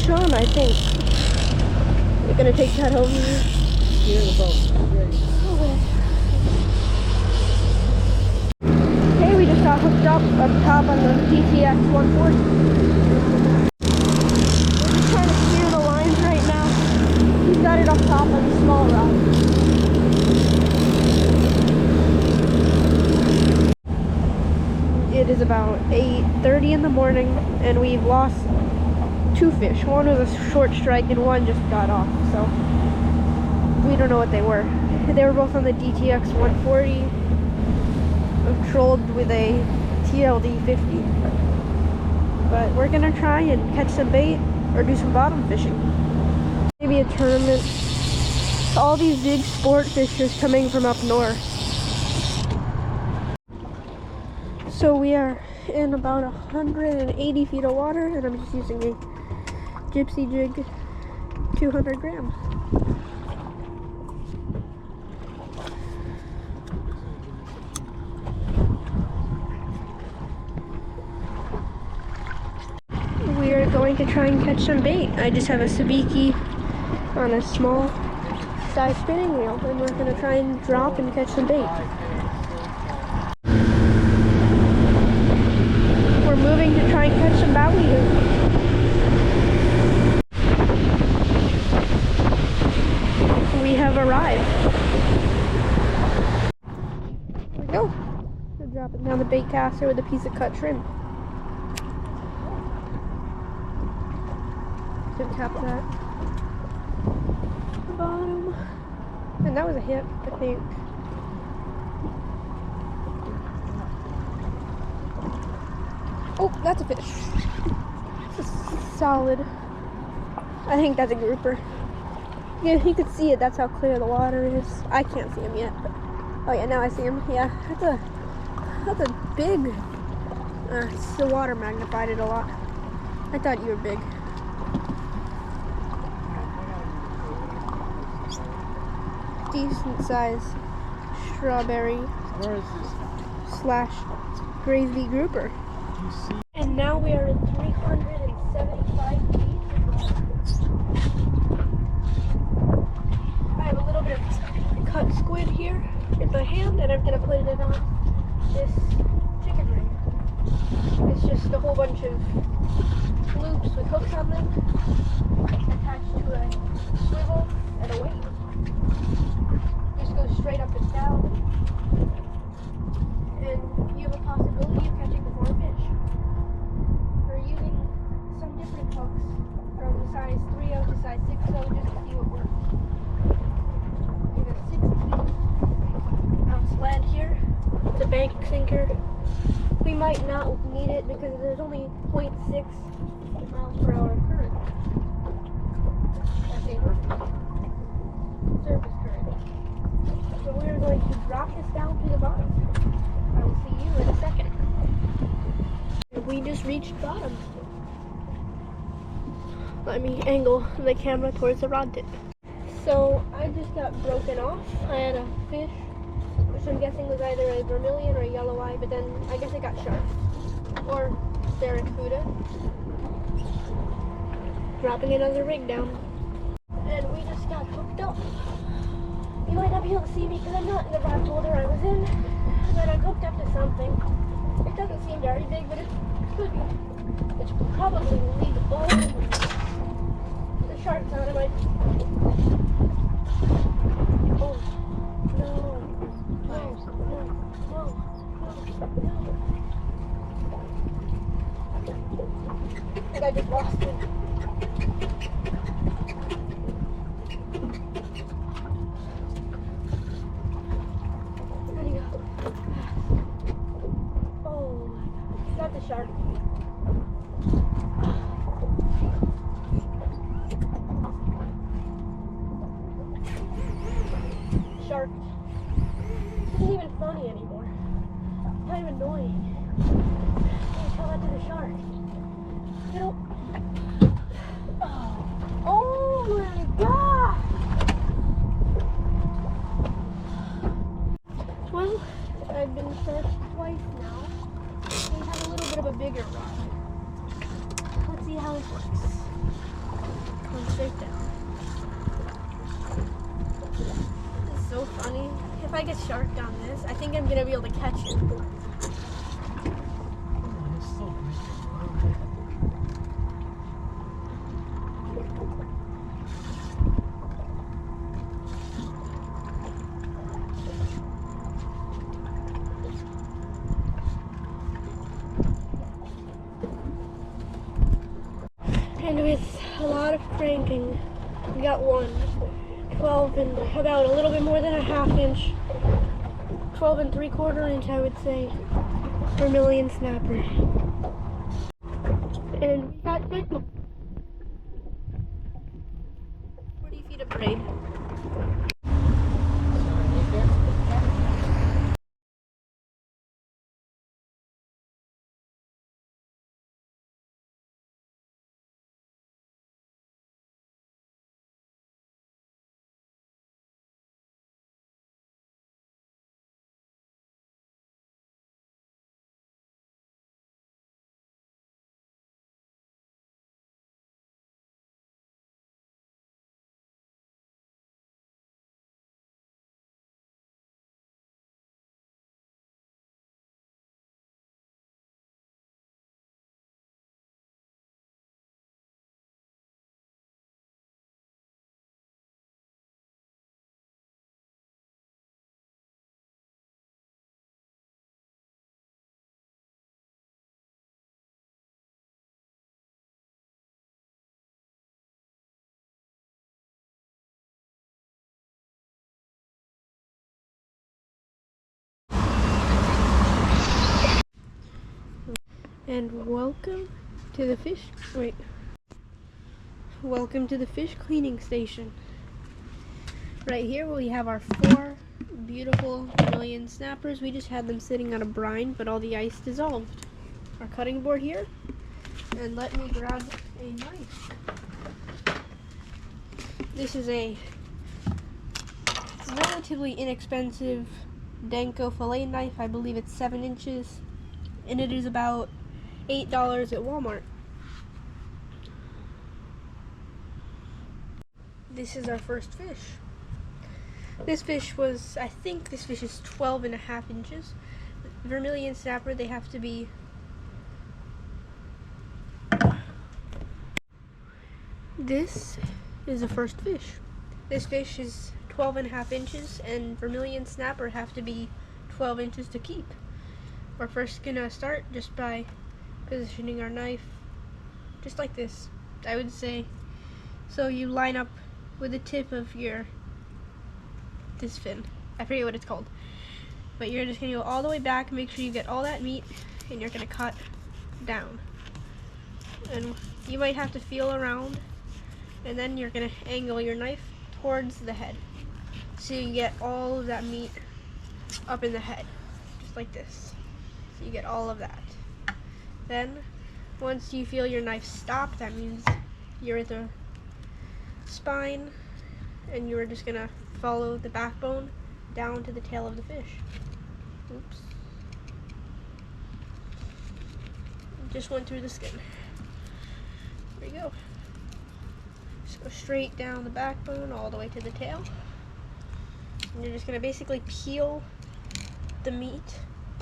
fish on, I think. You're gonna take that over here? Here in the boat. Okay, we just got hooked up top on the DTX 140. We're just trying to clear the lines right now. He's got it up top on the small rod. It is about 8:30 in the morning, and we've lost 2 fish. One was a short strike, and one just got off. So we don't know what they were. They were both on the DTX 140, trolled with a TLD 50. But we're gonna try and catch some bait or do some bottom fishing. Maybe a tournament. All these big sport fishers coming from up north. So we are in about 180 feet of water, and I'm just using a gypsy jig, 200 grams. We are going to try and catch some bait. I just have a sabiki on a small size spinning reel, and we're going to try and drop and catch some bait. We're moving to try and catch some bowie. We have arrived. Here we go. We're dropping down the bait caster with a piece of cut shrimp. Should tap that. Bottom. And that was a hit, I think. Oh, that's a fish. It's a solid. I think that's a grouper. Yeah, you can see it. That's how clear the water is. I can't see him yet. But, oh yeah, now I see him. Yeah, that's a big. The water magnified it a lot. I thought you were big. Decent size strawberry / gravy grouper. And now we are at 375 feet. I have a little bit of cut squid here in my hand, and I'm going to put it on this chicken ring. It's just a whole bunch of loops with hooks on them attached to a swivel and a weight. Just go straight up and down, and you have a possibility of catching the 4 fish. We're using some different hooks from the size 3/0 to size 6/0 just to see what works. We have a 16-ounce lead here. It's a bank sinker. We might not need it because there's only 0.6 miles per hour current. I think. Surface current. So we're going to drop this down to the bottom. I will see you in a second. We just reached bottom. Let me angle the camera towards the rod tip. So I just got broken off. I had a fish, which I'm guessing was either a vermilion or a yellow eye, but then I guess it got sharp. Or barracuda. Dropping another rig down. And we just got hooked up. You might not be able to see me because I'm not in the rod holder I was in, but I'm hooked up to something. It doesn't seem very big, but it could be. It's probably legal. The shark's on it. Oh, no. I think I just lost it. Shark. Shark. This isn't even funny anymore. It's kind of annoying. Can you tell that to the shark? You know. Oh my god! Well, I've been searched twice now. We have a little bit of a bigger rod. Let's see how it works. Come straight down. This is so funny. If I get sharked on this, I think I'm gonna be able to catch it. And with a lot of cranking, we got one 12 and about a little bit more than a half inch, 12 and 3/4 inch, I would say, Vermilion snapper. And we got 40 feet of braid. And welcome to the fish, welcome to the fish cleaning station. Right here we have our 4 beautiful Vermilion snappers. We just had them sitting on a brine, but all the ice dissolved. Our cutting board here, and let me grab a knife. This is a relatively inexpensive Denko fillet knife. I believe it's 7 inches, and it is about $8 at Walmart. This is our first fish. This fish was, I think this fish is 12 and a half inches. Vermilion snapper, they have to be this is the first fish. This fish is 12 and a half inches, and Vermilion snapper have to be 12 inches to keep. We're first gonna start just by positioning our knife just like this, I would say. So you line up with the tip of this fin. I forget what it's called. But you're just gonna go all the way back, make sure you get all that meat, and you're gonna cut down. And you might have to feel around, and then you're gonna angle your knife towards the head. So you get all of that meat up in the head, just like this. So you get all of that. Then, once you feel your knife stop, that means you're at the spine, and you're just gonna follow the backbone down to the tail of the fish. Oops. Just went through the skin. There you go. Just go straight down the backbone all the way to the tail. And you're just gonna basically peel the meat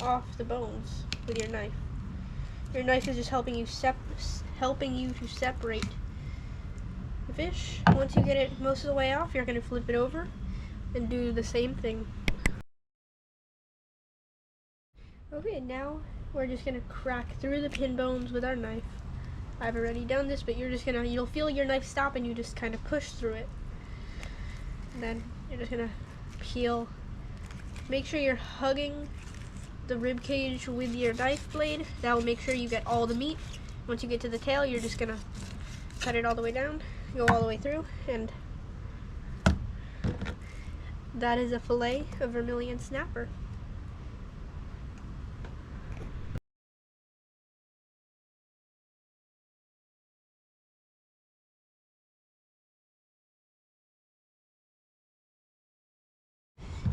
off the bones with your knife. Your knife is just helping you to separate the fish. Once you get it most of the way off, you're going to flip it over and do the same thing. Okay, now we're just going to crack through the pin bones with our knife. I've already done this, but you'll feel your knife stop, and you just kind of push through it. And then you're just going to peel. Make sure you're hugging the rib cage with your knife blade. That will make sure you get all the meat. Once you get to the tail, you're just gonna cut it all the way down, go all the way through, and that is a fillet of Vermilion snapper.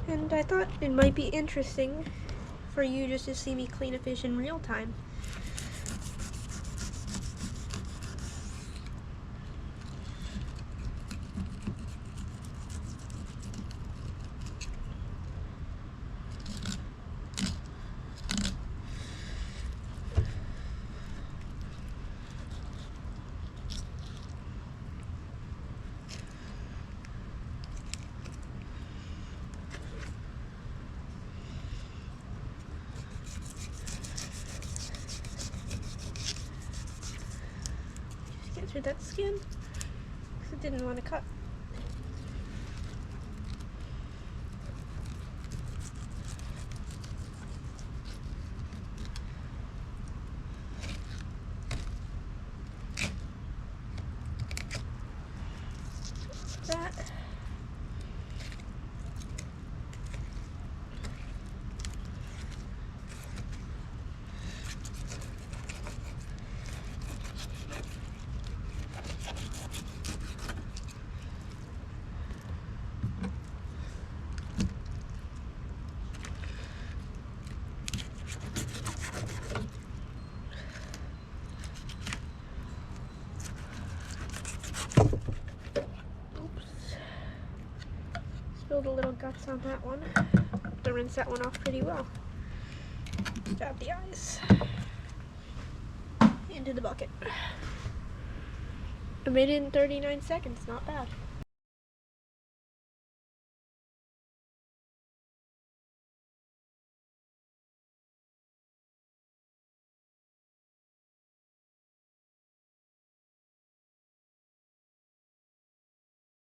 And I thought it might be interesting for you just to see me clean a fish in real time. get through that skin because it didn't want to cut. That. Spilled a little guts on that one. Have to rinse that one off pretty well. Dab the eyes into the bucket. I made it in 39 seconds, not bad.